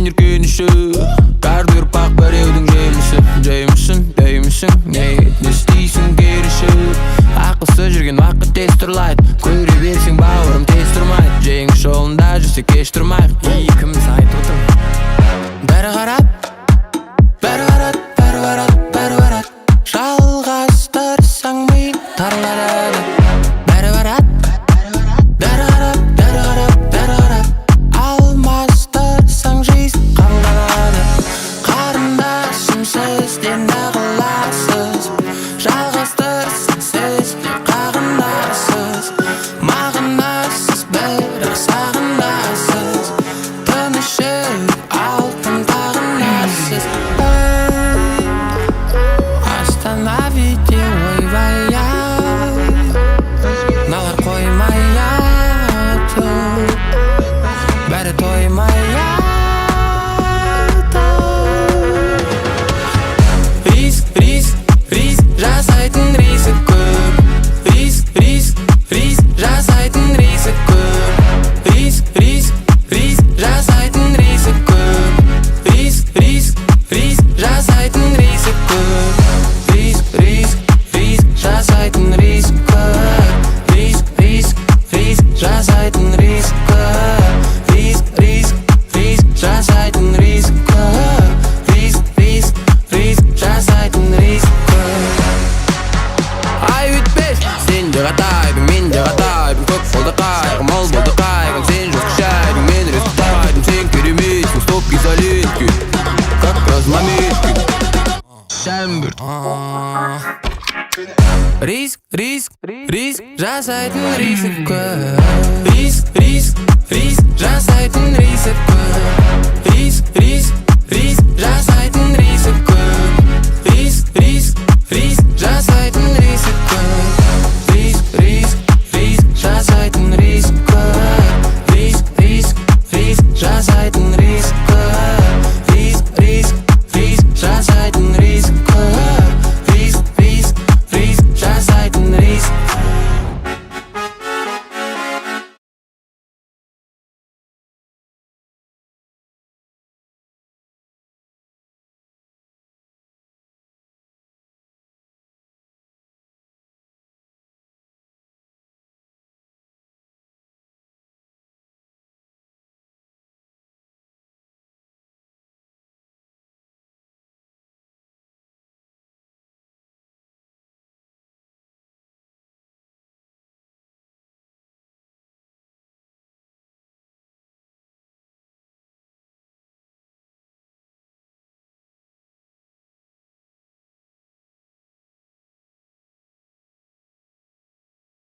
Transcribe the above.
сен үркеніші Кәрді ұрпақ біреудің желісі Жеймісің, деймісің, не істейсің керіші Ақылсы жүрген уақыт тез тұрлайды Көре берсең бауырым тез тұрмайды Жеңіс жолында жүрсе кеш тұрмайық Екіміз айтып отырмыз Бәрі қарап, бәрі қарат, бәрі барат, бәрі барат Жалғастырсаң ми тарларады Бәрі барат, бәрі қарап, бәрі қарап, бәрі қарап Алмастырсаң жизнь қабылданады Қарындасым сізден ағыласыз Жалғастырсаң сіз қағынасыз Мағынасыз бірақ сағынасыз Тынышы алтын тағынасыз Остановите ойбай-ай Налар қоймай-ай Бәрі тоймай-ай Риск, риск, риск Жасайтын риск көп Риск, риск, риск Жасайтын риск көп Риск, риск, риск Жасайтын риск көп Риск, риск, риск Жасайтын риск көп Риск, риск, риск Жасайтын риск көп Риск, риск, риск Жасайтын риск көп Риск, риск, риск Жасайтын риск көп Риск, риск, риск Жасайтын риск көп Ай өтпес, сен де қатайдың, мен де қатайдың Көп болды қайғым, мол болды қайғым Сен жұртқа шайдың, мен рестайдың Сен керемейсің, стопки залетки Как размаметки Сән бір Риск, риск, риск Жасайтын риск көп Риск, риск, риск Жасайтын риск көп